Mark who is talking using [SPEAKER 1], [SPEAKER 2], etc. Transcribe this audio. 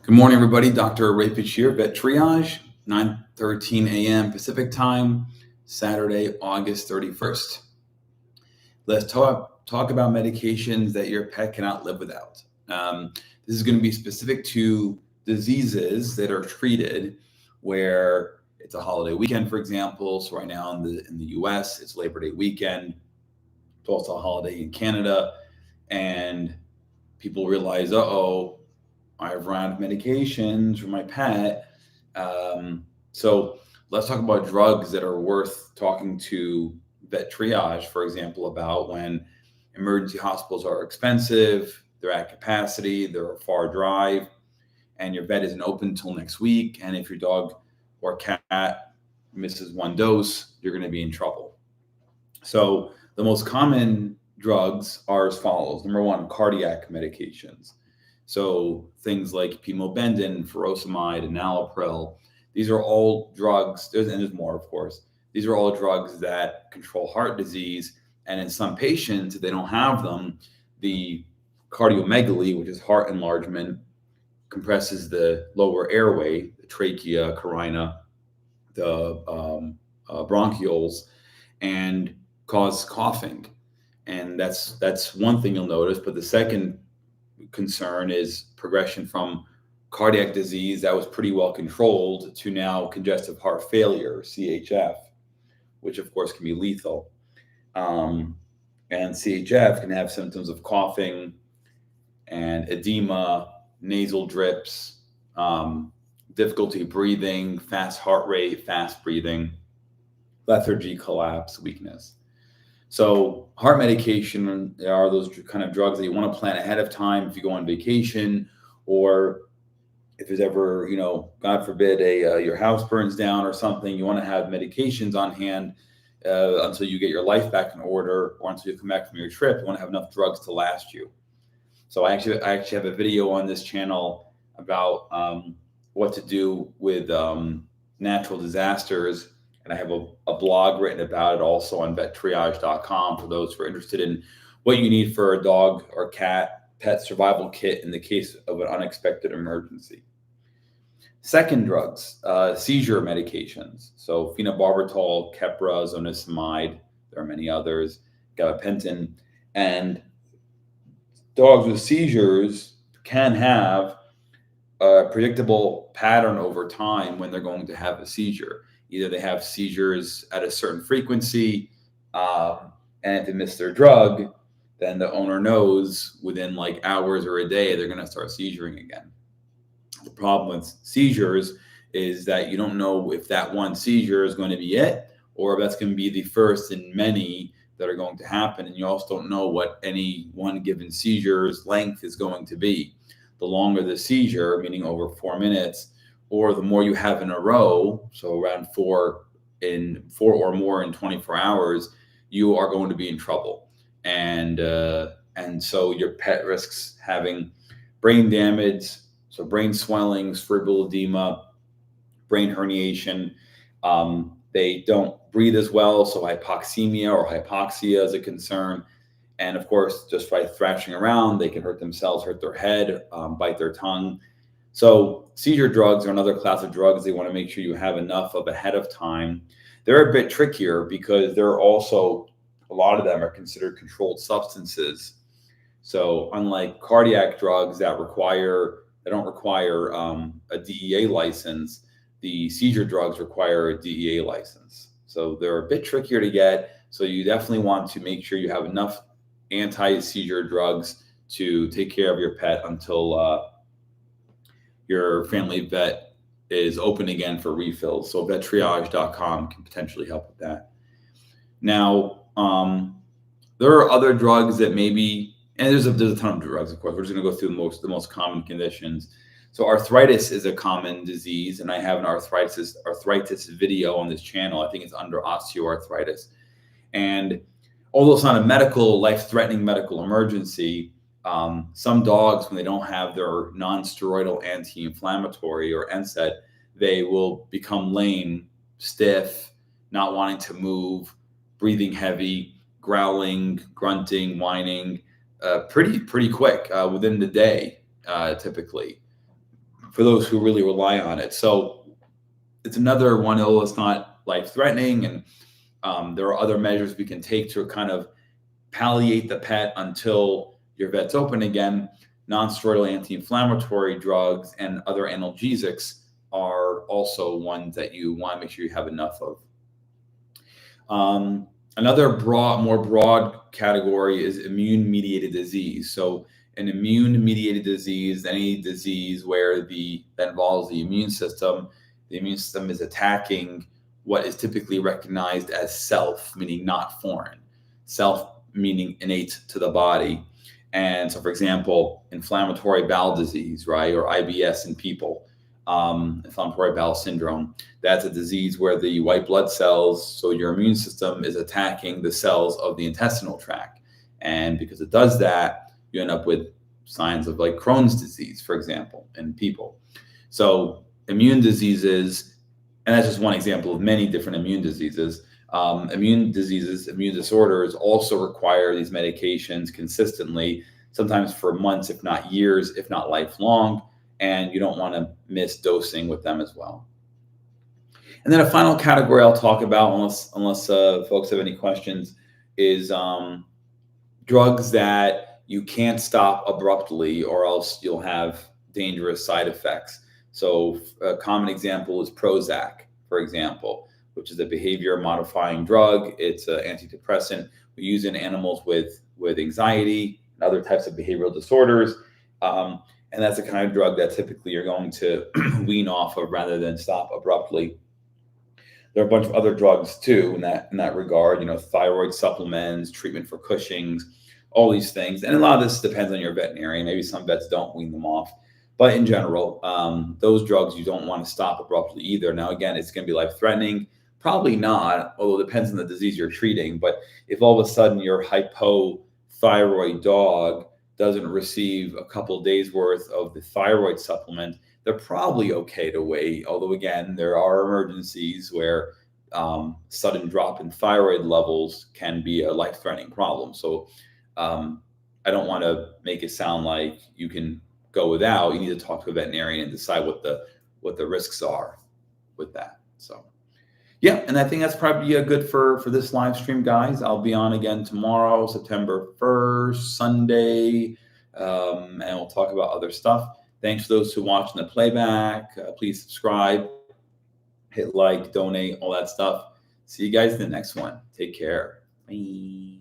[SPEAKER 1] Good morning, everybody. Dr. Rapich here, Vet Triage, 9:13 a.m. Pacific Time, Saturday, August 31st. Let's talk about medications that your pet cannot live without. This is going to be specific to diseases that are treated where it's a holiday weekend, for example. So right now in the U.S., it's Labor Day weekend. It's also a holiday in Canada, and people realize, I've run out of medications for my pet. So let's talk about drugs that are worth talking to Vet Triage, for example, about when emergency hospitals are expensive, they're at capacity, they're a far drive, and your vet isn't open until next week. And if your dog or cat misses one dose, you're going to be in trouble. So the most common drugs are as follows. Number one, cardiac medications. So things like pimobendan, furosemide, enalapril. These are all drugs, and there's more, of course. These are all drugs that control heart disease. And in some patients, if they don't have them, the cardiomegaly, which is heart enlargement, compresses the lower airway, the trachea, carina, the bronchioles, and cause coughing. And that's one thing you'll notice. But the second concern is progression from cardiac disease that was pretty well controlled to now congestive heart failure, CHF, which of course can be lethal. And CHF can have symptoms of coughing and edema, nasal drips, difficulty breathing, fast heart rate, fast breathing, lethargy, collapse, weakness. So heart medication are those kind of drugs that you want to plan ahead of time if you go on vacation, or if there's ever, God forbid, your house burns down or something. You want to have medications on hand until you get your life back in order, or until you come back from your trip. You want to have enough drugs to last you. So I actually have a video on this channel about what to do with natural disasters. And I have a blog written about it also on vettriage.com for those who are interested in what you need for a dog or cat pet survival kit in the case of an unexpected emergency. Second, drugs, seizure medications. So phenobarbital, Keppra, zonisamide, there are many others, gabapentin. And dogs with seizures can have a predictable pattern over time when they're going to have a seizure. Either they have seizures at a certain frequency, and if they miss their drug, then the owner knows within like hours or a day they're going to start seizuring again. The problem with seizures is that you don't know if that one seizure is going to be it, or if that's going to be the first in many that are going to happen. And you also don't know what any one given seizure's length is going to be. The longer the seizure, meaning over 4 minutes, or the more you have in a row, so around four or more in 24 hours, you are going to be in trouble. And so your pet risks having brain damage, so brain swelling, cerebral edema, brain herniation. They don't breathe as well, so hypoxemia or hypoxia is a concern. And of course, just by thrashing around, they can hurt themselves, hurt their head, bite their tongue. So seizure drugs are another class of drugs they want to make sure you have enough of ahead of time. They're a bit trickier because they're also, a lot of them are considered controlled substances. So unlike cardiac drugs that don't require a DEA license, the seizure drugs require a DEA license. So they're a bit trickier to get. So you definitely want to make sure you have enough anti-seizure drugs to take care of your pet until your family vet is open again for refills. So vettriage.com can potentially help with that. Now, there are other drugs that maybe, and there's a ton of drugs, of course. We're just going to go through the most common conditions. So arthritis is a common disease, and I have an arthritis video on this channel. I think it's under osteoarthritis. And although it's not a life-threatening medical emergency, some dogs, when they don't have their non-steroidal anti-inflammatory or NSAID, they will become lame, stiff, not wanting to move, breathing heavy, growling, grunting, whining, pretty quick within the day, typically. for those who really rely on it. So it's another one, although it's not life-threatening, and there are other measures we can take to kind of palliate the pet until your vet's open again. Non-steroidal anti-inflammatory drugs and other analgesics are also ones that you want to make sure you have enough of. Another more broad category is immune-mediated disease. So an immune-mediated disease, any disease where that involves the immune system is attacking what is typically recognized as self, meaning not foreign. Self meaning innate to the body. And so, for example, inflammatory bowel disease, right, or IBS in people, inflammatory bowel syndrome, that's a disease where the white blood cells, so your immune system is attacking the cells of the intestinal tract. And because it does that, you end up with signs of like Crohn's disease, for example, in people. So immune diseases, and that's just one example of many different immune diseases. Immune disorders also require these medications consistently, sometimes for months, if not years, if not lifelong, and you don't want to miss dosing with them as well. And then a final category I'll talk about, unless folks have any questions, is drugs that you can't stop abruptly or else you'll have dangerous side effects. So a common example is Prozac, for example, which is a behavior modifying drug. It's an antidepressant we use in animals with anxiety and other types of behavioral disorders. And that's the kind of drug that typically you're going to wean off of rather than stop abruptly. There are a bunch of other drugs too in that regard, thyroid supplements, treatment for Cushing's, all these things. And a lot of this depends on your veterinarian. Maybe some vets don't wean them off. But in general, those drugs you don't want to stop abruptly either. Now, again, it's going to be life-threatening. Probably not, although it depends on the disease you're treating. But if all of a sudden your hypothyroid dog doesn't receive a couple of days worth of the thyroid supplement, they're probably okay to wait. Although, again, there are emergencies where sudden drop in thyroid levels can be a life-threatening problem. So I don't want to make it sound like you can go without. You need to talk to a veterinarian and decide what the risks are with that. So yeah, and I think that's probably good for this live stream, guys. I'll be on again tomorrow, September 1st, Sunday, and we'll talk about other stuff. Thanks for those who watching the playback. Please subscribe, hit like, donate, all that stuff. See you guys in the next one. Take care. Bye.